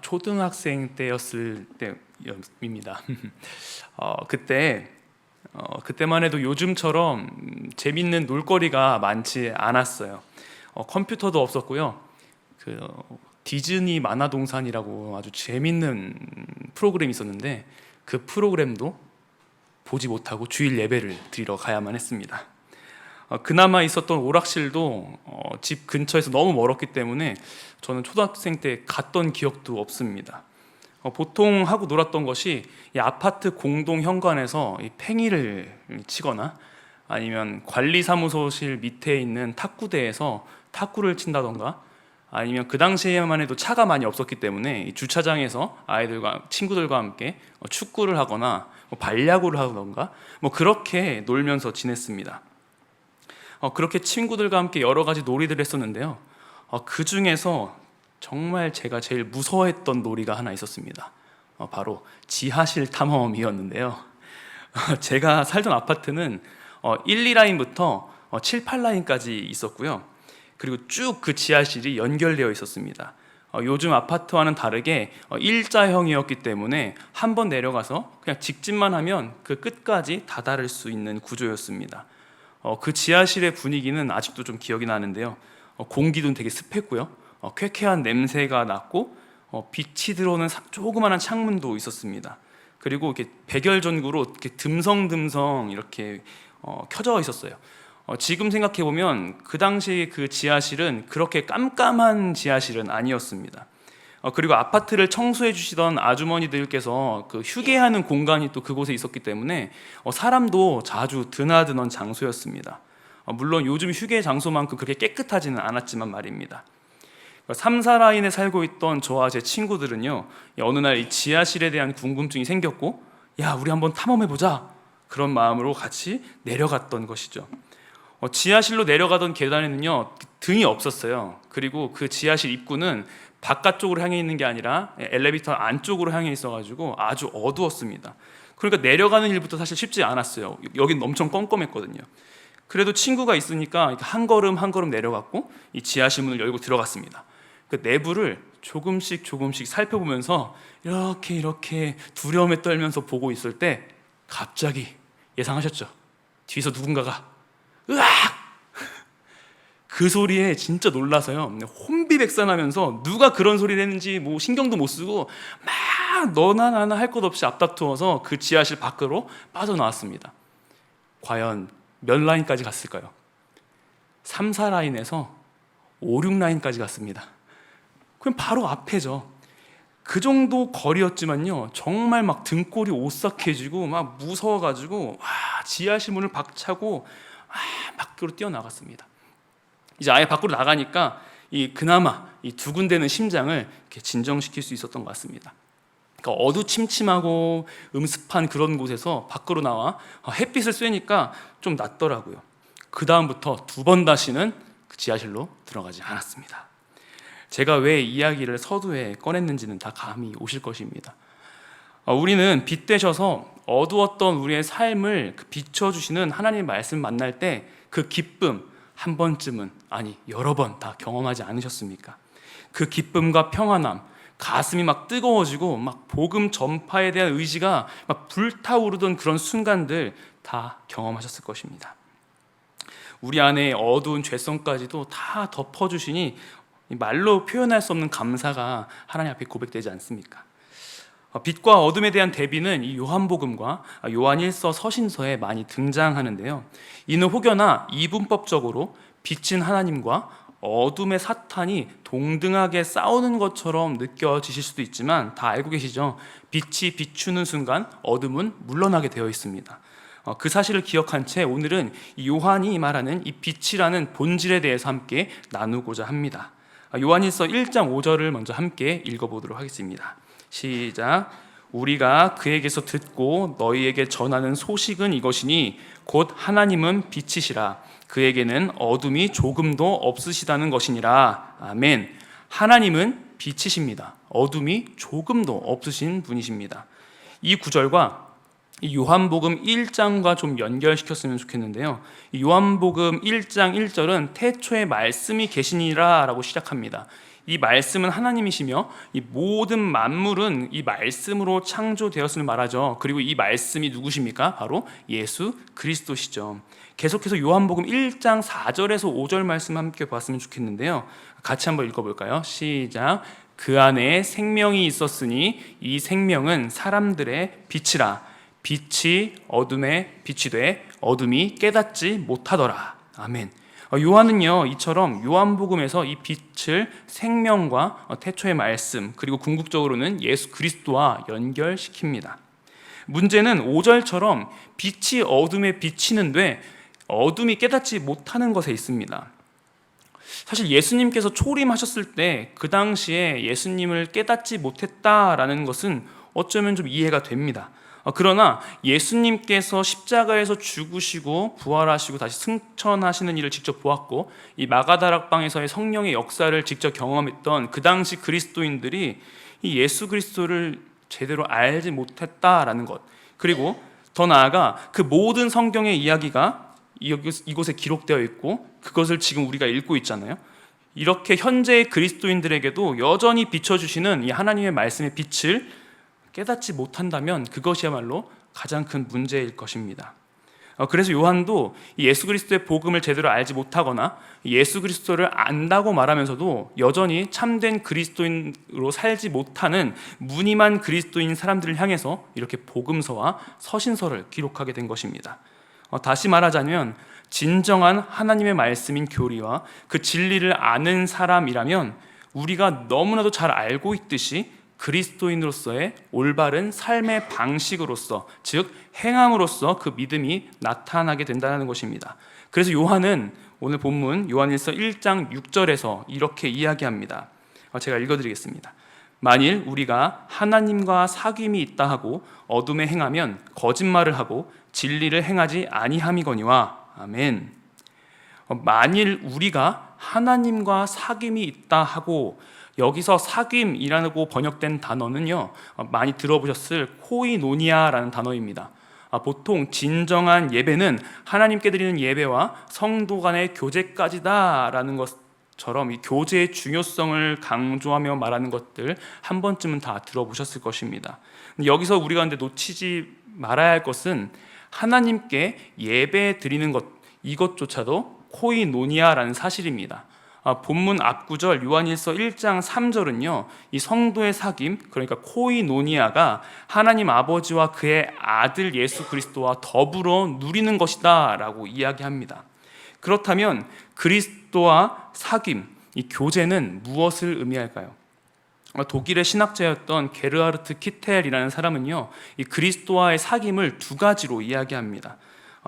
초등학생 때였을 때입니다. 그때만 해도 요즘처럼 재밌는 놀거리가 많지 않았어요. 컴퓨터도 없었고요. 디즈니 만화동산이라고 아주 재밌는 프로그램이 있었는데 그 프로그램도 보지 못하고 주일 예배를 드리러 가야만 했습니다. 그나마 있었던 오락실도 집 근처에서 너무 멀었기 때문에 저는 초등학생 때 갔던 기억도 없습니다. 보통 하고 놀았던 것이 이 아파트 공동 현관에서 이 팽이를 치거나 아니면 관리사무소실 밑에 있는 탁구대에서 탁구를 친다던가, 아니면 그 당시에만 해도 차가 많이 없었기 때문에 이 주차장에서 아이들과 친구들과 함께 축구를 하거나 발야구를 하던가 그렇게 놀면서 지냈습니다. 그렇게 친구들과 함께 여러 가지 놀이들을 했었는데요. 그 중에서 정말 제가 제일 무서워했던 놀이가 하나 있었습니다. 바로 지하실 탐험이었는데요. 제가 살던 아파트는 1, 2라인부터 7, 8라인까지 있었고요. 그리고 쭉 그 지하실이 연결되어 있었습니다. 요즘 아파트와는 다르게 일자형이었기 때문에 한 번 내려가서 그냥 직진만 하면 그 끝까지 다다를 수 있는 구조였습니다. 그 지하실의 분위기는 아직도 좀 기억이 나는데요. 공기도 되게 습했고요. 쾌쾌한 냄새가 났고 빛이 들어오는 조그마한 창문도 있었습니다. 그리고 이렇게 백열전구로 이렇게 듬성듬성 이렇게 켜져 있었어요. 지금 생각해 보면 그 당시 그 지하실은 그렇게 깜깜한 지하실은 아니었습니다. 그리고 아파트를 청소해 주시던 아주머니들께서 그 휴게하는 공간이 또 그곳에 있었기 때문에 사람도 자주 드나드는 장소였습니다. 물론 요즘 휴게 장소만큼 그렇게 깨끗하지는 않았지만 말입니다. 3, 4라인에 살고 있던 저와 제 친구들은요, 어느 날 이 지하실에 대한 궁금증이 생겼고, 야, 우리 한번 탐험해보자, 그런 마음으로 같이 내려갔던 것이죠. 지하실로 내려가던 계단에는요 등이 없었어요. 그리고 그 지하실 입구는 바깥쪽으로 향해 있는 게 아니라 엘리베이터 안쪽으로 향해 있어가지고 아주 어두웠습니다. 그러니까 내려가는 일부터 사실 쉽지 않았어요. 여긴 엄청 껌껌했거든요. 그래도 친구가 있으니까 한 걸음 한 걸음 내려갔고 이 지하실 문을 열고 들어갔습니다. 그 내부를 조금씩 살펴보면서 이렇게 두려움에 떨면서 보고 있을 때 갑자기, 예상하셨죠? 뒤에서 누군가가 으악! 그 소리에 진짜 놀라서요, 혼비백산하면서 누가 그런 소리를 했는지 신경도 못 쓰고 막 너나 나나 할 것 없이 앞다투어서 그 지하실 밖으로 빠져나왔습니다. 과연 몇 라인까지 갔을까요? 3, 4라인에서 5, 6라인까지 갔습니다. 그럼 바로 앞에죠. 그 정도 거리였지만요, 정말 막 등골이 오싹해지고 막 무서워가지고 지하실 문을 박차고 밖으로 뛰어나갔습니다. 이제 아예 밖으로 나가니까 그나마 이 두근대는 심장을 이렇게 진정시킬 수 있었던 것 같습니다. 그러니까 어두침침하고 음습한 그런 곳에서 밖으로 나와 햇빛을 쐬니까 좀 낫더라고요. 그 다음부터 두 번 다시는 그 지하실로 들어가지 않았습니다. 제가 왜 이야기를 서두에 꺼냈는지는 다 감이 오실 것입니다. 우리는 빛 되셔서 어두웠던 우리의 삶을 비춰주시는 하나님의 말씀 만날 때 그 기쁨 한 번쯤은, 아니 여러 번 다 경험하지 않으셨습니까? 그 기쁨과 평안함, 가슴이 막 뜨거워지고 막 복음 전파에 대한 의지가 막 불타오르던 그런 순간들 다 경험하셨을 것입니다. 우리 안에 어두운 죄성까지도 다 덮어주시니 말로 표현할 수 없는 감사가 하나님 앞에 고백되지 않습니까? 빛과 어둠에 대한 대비는 이 요한복음과 요한일서 서신서에 많이 등장하는데요, 이는 혹여나 이분법적으로 빛인 하나님과 어둠의 사탄이 동등하게 싸우는 것처럼 느껴지실 수도 있지만 다 알고 계시죠? 빛이 비추는 순간 어둠은 물러나게 되어 있습니다. 그 사실을 기억한 채 오늘은 요한이 말하는 이 빛이라는 본질에 대해서 함께 나누고자 합니다. 요한일서 1장 5절을 먼저 함께 읽어보도록 하겠습니다. 시작. 우리가 그에게서 듣고 너희에게 전하는 소식은 이것이니 곧 하나님은 빛이시라 그에게는 어둠이 조금도 없으시다는 것이니라. 아멘. 하나님은 빛이십니다. 어둠이 조금도 없으신 분이십니다. 이 구절과 이 요한복음 1장과 좀 연결시켰으면 좋겠는데요. 이 요한복음 1장 1절은 태초에 말씀이 계시니라 라고 시작합니다. 이 말씀은 하나님이시며 이 모든 만물은 이 말씀으로 창조되었음을 말하죠. 그리고 이 말씀이 누구십니까? 바로 예수 그리스도시죠. 계속해서 요한복음 1장 4절에서 5절 말씀 함께 봤으면 좋겠는데요. 같이 한번 읽어볼까요? 시작. 그 안에 생명이 있었으니 이 생명은 사람들의 빛이라. 빛이 어둠에 빛이 돼 어둠이 깨닫지 못하더라. 아멘. 요한은요, 이처럼 요한복음에서 이 빛을 생명과 태초의 말씀, 그리고 궁극적으로는 예수 그리스도와 연결시킵니다. 문제는 5절처럼 빛이 어둠에 비치는데 어둠이 깨닫지 못하는 것에 있습니다. 사실 예수님께서 초림하셨을 때 그 당시에 예수님을 깨닫지 못했다라는 것은 어쩌면 좀 이해가 됩니다. 그러나 예수님께서 십자가에서 죽으시고 부활하시고 다시 승천하시는 일을 직접 보았고 이 마가다락방에서의 성령의 역사를 직접 경험했던 그 당시 그리스도인들이 이 예수 그리스도를 제대로 알지 못했다라는 것, 그리고 더 나아가 그 모든 성경의 이야기가 이곳에 기록되어 있고 그것을 지금 우리가 읽고 있잖아요. 이렇게 현재의 그리스도인들에게도 여전히 비춰주시는 이 하나님의 말씀의 빛을 깨닫지 못한다면 그것이야말로 가장 큰 문제일 것입니다. 그래서 요한도 예수 그리스도의 복음을 제대로 알지 못하거나 예수 그리스도를 안다고 말하면서도 여전히 참된 그리스도인으로 살지 못하는 무늬만 그리스도인 사람들을 향해서 이렇게 복음서와 서신서를 기록하게 된 것입니다. 다시 말하자면 진정한 하나님의 말씀인 교리와 그 진리를 아는 사람이라면 우리가 너무나도 잘 알고 있듯이 그리스도인으로서의 올바른 삶의 방식으로서, 즉 행함으로써 그 믿음이 나타나게 된다는 것입니다. 그래서 요한은 오늘 본문 요한일서 1장 6절에서 이렇게 이야기합니다. 제가 읽어드리겠습니다. 만일 우리가 하나님과 사귐이 있다 하고 어둠에 행하면 거짓말을 하고 진리를 행하지 아니함이거니와. 아멘. 만일 우리가 하나님과 사귐이 있다 하고, 여기서 사귐이라고 번역된 단어는요, 많이 들어보셨을 코이노니아라는 단어입니다. 보통 진정한 예배는 하나님께 드리는 예배와 성도 간의 교제까지다라는 것처럼 이 교제의 중요성을 강조하며 말하는 것들 한 번쯤은 다 들어보셨을 것입니다. 여기서 우리가 근데 놓치지 말아야 할 것은 하나님께 예배 드리는 것, 이것조차도 코이노니아라는 사실입니다. 본문 앞구절 요한일서 1장 3절은요, 이 성도의 사귐, 그러니까 코이노니아가 하나님 아버지와 그의 아들 예수 그리스도와 더불어 누리는 것이다 라고 이야기합니다. 그렇다면 그리스도와 사귐, 이 교제는 무엇을 의미할까요? 독일의 신학자였던 게르하르트 키텔이라는 사람은요, 이 그리스도와의 사귐을 두 가지로 이야기합니다.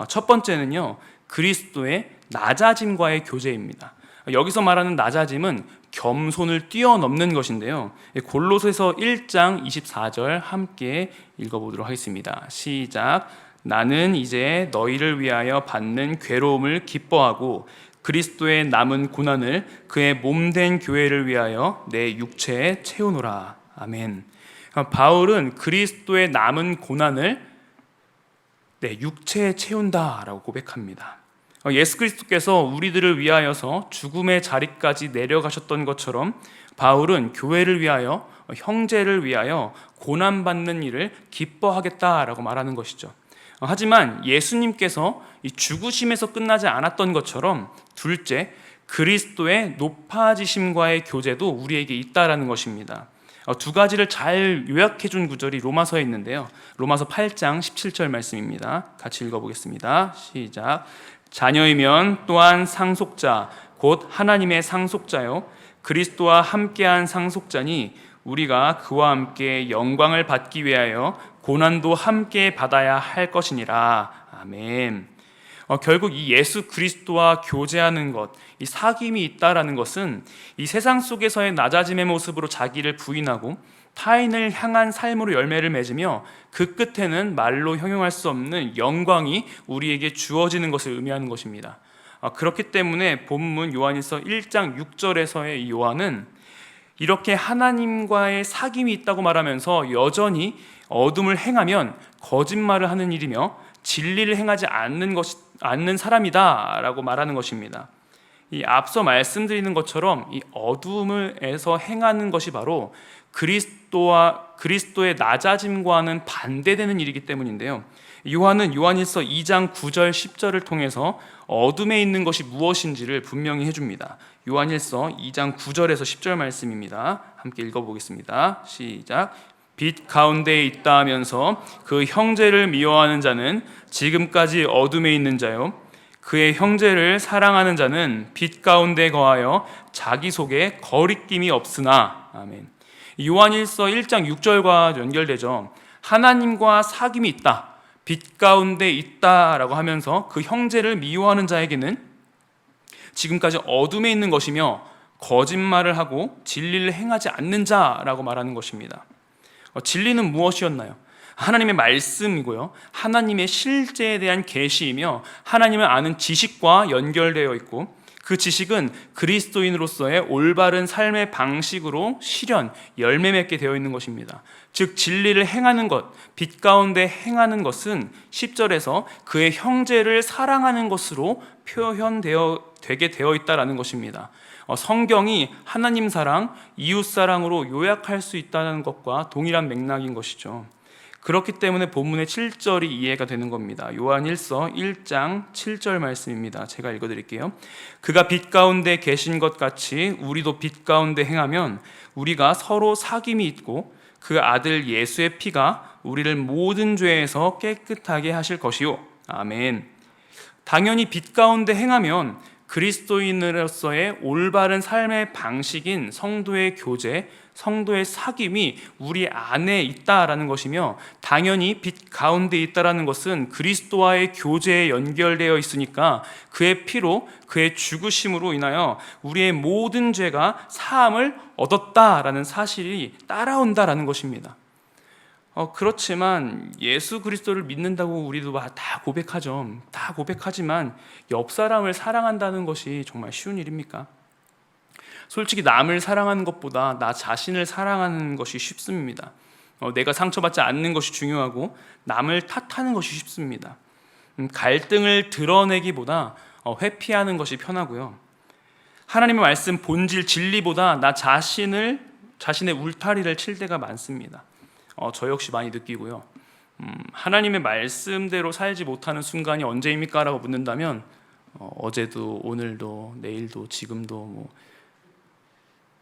첫 번째는요, 그리스도의 낮아짐과의 교제입니다. 여기서 말하는 낮아짐은 겸손을 뛰어넘는 것인데요, 골로새서 1장 24절 함께 읽어보도록 하겠습니다. 시작. 나는 이제 너희를 위하여 받는 괴로움을 기뻐하고 그리스도의 남은 고난을 그의 몸된 교회를 위하여 내 육체에 채우노라. 아멘. 바울은 그리스도의 남은 고난을 내 육체에 채운다라고 고백합니다. 예수 그리스도께서 우리들을 위하여서 죽음의 자리까지 내려가셨던 것처럼 바울은 교회를 위하여, 형제를 위하여 고난받는 일을 기뻐하겠다라고 말하는 것이죠. 하지만 예수님께서 이 죽으심에서 끝나지 않았던 것처럼 둘째, 그리스도의 높아지심과의 교제도 우리에게 있다라는 것입니다. 두 가지를 잘 요약해 준 구절이 로마서에 있는데요, 로마서 8장 17절 말씀입니다. 같이 읽어보겠습니다. 시작. 자녀이면 또한 상속자, 곧 하나님의 상속자요 그리스도와 함께한 상속자니 우리가 그와 함께 영광을 받기 위하여 고난도 함께 받아야 할 것이니라. 아멘. 결국 이 예수 그리스도와 교제하는 것, 이 사귐이 있다라는 것은 이 세상 속에서의 낮아짐의 모습으로 자기를 부인하고 타인을 향한 삶으로 열매를 맺으며 그 끝에는 말로 형용할 수 없는 영광이 우리에게 주어지는 것을 의미하는 것입니다. 그렇기 때문에 본문 요한일서 1장 6절에서의 이 요한은 이렇게 하나님과의 사귐이 있다고 말하면서 여전히 어둠을 행하면 거짓말을 하는 일이며 진리를 행하지 않는 사람이다라고 말하는 것입니다. 이 앞서 말씀드리는 것처럼 이 어둠에서 행하는 것이 바로 그리스도의 낮아짐과는 반대되는 일이기 때문인데요. 요한은 요한일서 2장 9절 10절을 통해서 어둠에 있는 것이 무엇인지를 분명히 해줍니다. 요한일서 2장 9절에서 10절 말씀입니다. 함께 읽어보겠습니다. 시작. 빛 가운데에 있다 하면서 그 형제를 미워하는 자는 지금까지 어둠에 있는 자요, 그의 형제를 사랑하는 자는 빛 가운데 거하여 자기 속에 거리낌이 없으나. 아멘. 요한일서 1장 6절과 연결되죠. 하나님과 사귐이 있다, 빛 가운데 있다라고 하면서 그 형제를 미워하는 자에게는 지금까지 어둠에 있는 것이며 거짓말을 하고 진리를 행하지 않는 자라고 말하는 것입니다. 진리는 무엇이었나요? 하나님의 말씀이고요, 하나님의 실제에 대한 계시이며 하나님을 아는 지식과 연결되어 있고, 그 지식은 그리스도인으로서의 올바른 삶의 방식으로 실현, 열매 맺게 되어 있는 것입니다. 즉 진리를 행하는 것, 빛 가운데 행하는 것은 10절에서 그의 형제를 사랑하는 것으로 되게 되어 있다는 것입니다. 성경이 하나님 사랑, 이웃 사랑으로 요약할 수 있다는 것과 동일한 맥락인 것이죠. 그렇기 때문에 본문의 7절이 이해가 되는 겁니다. 요한일서 1장 7절 말씀입니다. 제가 읽어드릴게요. 그가 빛 가운데 계신 것 같이 우리도 빛 가운데 행하면 우리가 서로 사귐이 있고 그 아들 예수의 피가 우리를 모든 죄에서 깨끗하게 하실 것이요. 아멘. 당연히 빛 가운데 행하면 그리스도인으로서의 올바른 삶의 방식인 성도의 교제, 성도의 사귐이 우리 안에 있다라는 것이며, 당연히 빛 가운데 있다라는 것은 그리스도와의 교제에 연결되어 있으니까 그의 피로, 그의 죽으심으로 인하여 우리의 모든 죄가 사함을 얻었다라는 사실이 따라온다라는 것입니다. 그렇지만 예수 그리스도를 믿는다고 우리도 다 고백하죠. 다 고백하지만 옆 사람을 사랑한다는 것이 정말 쉬운 일입니까? 솔직히 남을 사랑하는 것보다 나 자신을 사랑하는 것이 쉽습니다. 내가 상처받지 않는 것이 중요하고 남을 탓하는 것이 쉽습니다. 갈등을 드러내기보다 회피하는 것이 편하고요. 하나님의 말씀 본질 진리보다 나 자신의 울타리를 칠 때가 많습니다. 저 역시 많이 느끼고요. 하나님의 말씀대로 살지 못하는 순간이 언제입니까? 라고 묻는다면 어제도 오늘도 내일도 지금도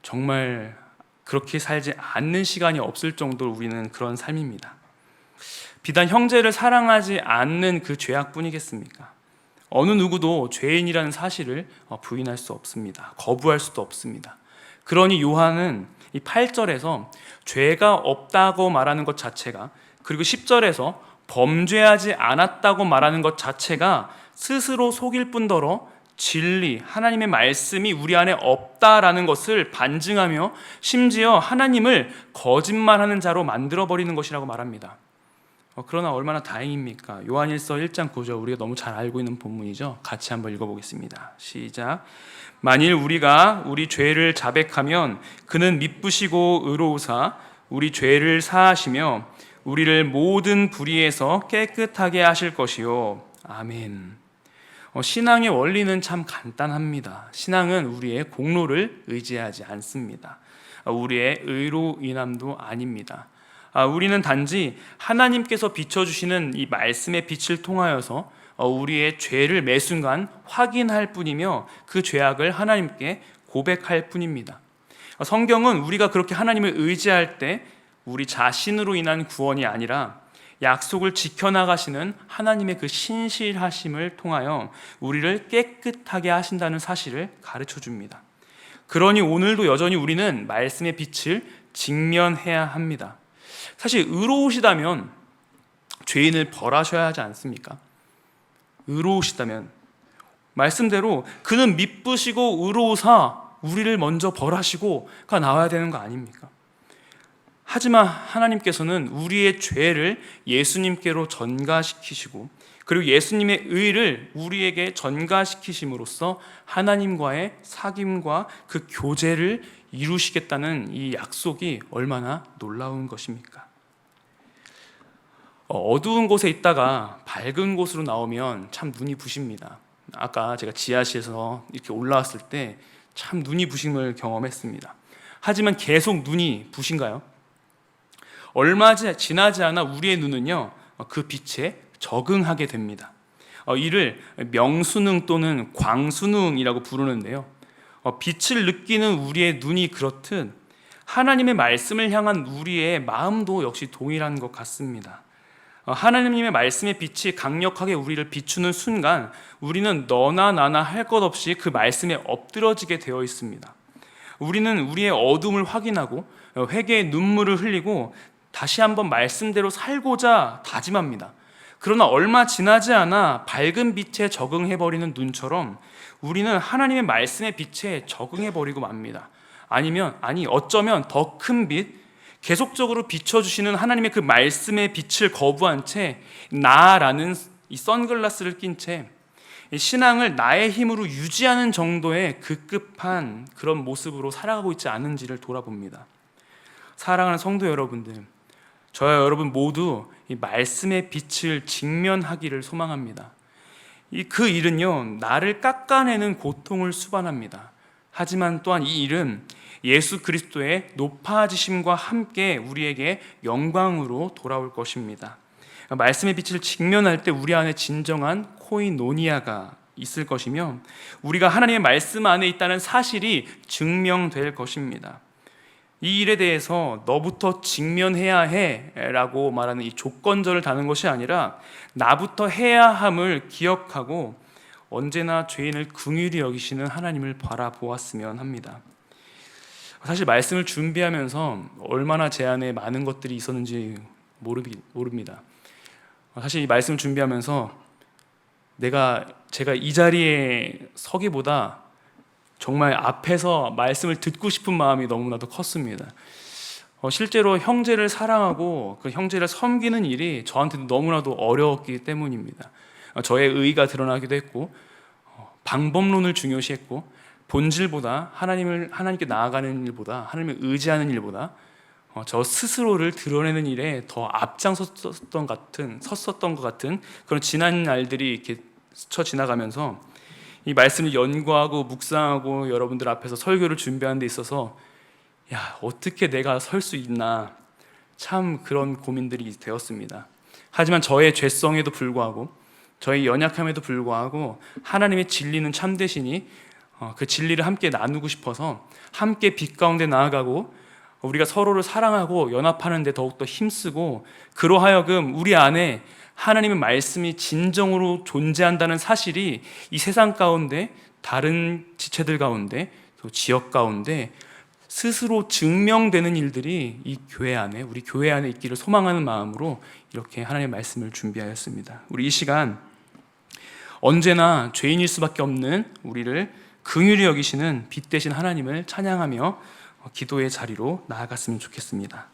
정말 그렇게 살지 않는 시간이 없을 정도로 우리는 그런 삶입니다. 비단 형제를 사랑하지 않는 그 죄악뿐이겠습니까? 어느 누구도 죄인이라는 사실을 부인할 수 없습니다. 거부할 수도 없습니다. 그러니 요한은 이 8절에서 죄가 없다고 말하는 것 자체가, 그리고 10절에서 범죄하지 않았다고 말하는 것 자체가 스스로 속일 뿐더러 진리, 하나님의 말씀이 우리 안에 없다라는 것을 반증하며 심지어 하나님을 거짓말하는 자로 만들어버리는 것이라고 말합니다. 그러나 얼마나 다행입니까? 요한일서 1장 9절, 우리가 너무 잘 알고 있는 본문이죠. 같이 한번 읽어보겠습니다. 시작. 만일 우리가 우리 죄를 자백하면 그는 미쁘시고 의로우사 우리 죄를 사하시며 우리를 모든 불의에서 깨끗하게 하실 것이요. 아멘. 신앙의 원리는 참 간단합니다. 신앙은 우리의 공로를 의지하지 않습니다. 우리의 의로 인함도 아닙니다. 우리는 단지 하나님께서 비춰주시는 이 말씀의 빛을 통하여서 우리의 죄를 매 순간 확인할 뿐이며 그 죄악을 하나님께 고백할 뿐입니다. 성경은 우리가 그렇게 하나님을 의지할 때 우리 자신으로 인한 구원이 아니라 약속을 지켜나가시는 하나님의 그 신실하심을 통하여 우리를 깨끗하게 하신다는 사실을 가르쳐 줍니다. 그러니 오늘도 여전히 우리는 말씀의 빛을 직면해야 합니다. 사실 의로우시다면 죄인을 벌하셔야 하지 않습니까? 의로우시다면 말씀대로 그는 미쁘시고 의로우사 우리를 먼저 벌하시고가 나와야 되는 거 아닙니까? 하지만 하나님께서는 우리의 죄를 예수님께로 전가시키시고 그리고 예수님의 의를 우리에게 전가시키심으로써 하나님과의 사귐과 그 교제를 이루시겠다는 이 약속이 얼마나 놀라운 것입니까? 어두운 곳에 있다가 밝은 곳으로 나오면 참 눈이 부십니다. 아까 제가 지하실에서 이렇게 올라왔을 때 참 눈이 부심을 경험했습니다. 하지만 계속 눈이 부신가요? 얼마 지나지 않아 우리의 눈은요, 그 빛에 적응하게 됩니다. 이를 명수능 또는 광수능이라고 부르는데요, 빛을 느끼는 우리의 눈이 그렇듯 하나님의 말씀을 향한 우리의 마음도 역시 동일한 것 같습니다. 하나님의 말씀의 빛이 강력하게 우리를 비추는 순간 우리는 너나 나나 할 것 없이 그 말씀에 엎드러지게 되어 있습니다. 우리는 우리의 어둠을 확인하고 회개의 눈물을 흘리고 다시 한번 말씀대로 살고자 다짐합니다. 그러나 얼마 지나지 않아 밝은 빛에 적응해버리는 눈처럼 우리는 하나님의 말씀의 빛에 적응해버리고 맙니다. 어쩌면 더 큰 빛, 계속적으로 비춰주시는 하나님의 그 말씀의 빛을 거부한 채 나라는 이 선글라스를 낀 채 신앙을 나의 힘으로 유지하는 정도의 급급한 그런 모습으로 살아가고 있지 않은지를 돌아봅니다. 사랑하는 성도 여러분들, 저와 여러분 모두 이 말씀의 빛을 직면하기를 소망합니다. 그 일은요, 나를 깎아내는 고통을 수반합니다. 하지만 또한 이 일은 예수 그리스도의 높아지심과 함께 우리에게 영광으로 돌아올 것입니다. 말씀의 빛을 직면할 때 우리 안에 진정한 코이노니아가 있을 것이며 우리가 하나님의 말씀 안에 있다는 사실이 증명될 것입니다. 이 일에 대해서 너부터 직면해야 해 라고 말하는 이 조건절을 다는 것이 아니라 나부터 해야 함을 기억하고 언제나 죄인을 긍휼히 여기시는 하나님을 바라보았으면 합니다. 사실 말씀을 준비하면서 얼마나 제 안에 많은 것들이 있었는지 모릅니다. 사실 이 말씀을 준비하면서 제가 이 자리에 서기보다 정말 앞에서 말씀을 듣고 싶은 마음이 너무나도 컸습니다. 실제로 형제를 사랑하고 그 형제를 섬기는 일이 저한테도 너무나도 어려웠기 때문입니다. 저의 의의가 드러나기도 했고 방법론을 중요시했고 본질보다 하나님께 나아가는 일보다 하나님을 의지하는 일보다 저 스스로를 드러내는 일에 더 앞장섰었던 것 같은 그런 지난 날들이 이렇게 스쳐 지나가면서 이 말씀을 연구하고 묵상하고 여러분들 앞에서 설교를 준비하는 데 있어서 어떻게 내가 설 수 있나 참 그런 고민들이 되었습니다. 하지만 저의 죄성에도 불구하고 저의 연약함에도 불구하고 하나님의 진리는 참되시니 그 진리를 함께 나누고 싶어서 함께 빛 가운데 나아가고 우리가 서로를 사랑하고 연합하는 데 더욱더 힘쓰고 그로하여금 우리 안에 하나님의 말씀이 진정으로 존재한다는 사실이 이 세상 가운데 다른 지체들 가운데 또 지역 가운데 스스로 증명되는 일들이 우리 교회 안에 있기를 소망하는 마음으로 이렇게 하나님의 말씀을 준비하였습니다. 우리 이 시간 언제나 죄인일 수밖에 없는 우리를 긍휼히 여기시는 빛 되신 하나님을 찬양하며 기도의 자리로 나아갔으면 좋겠습니다.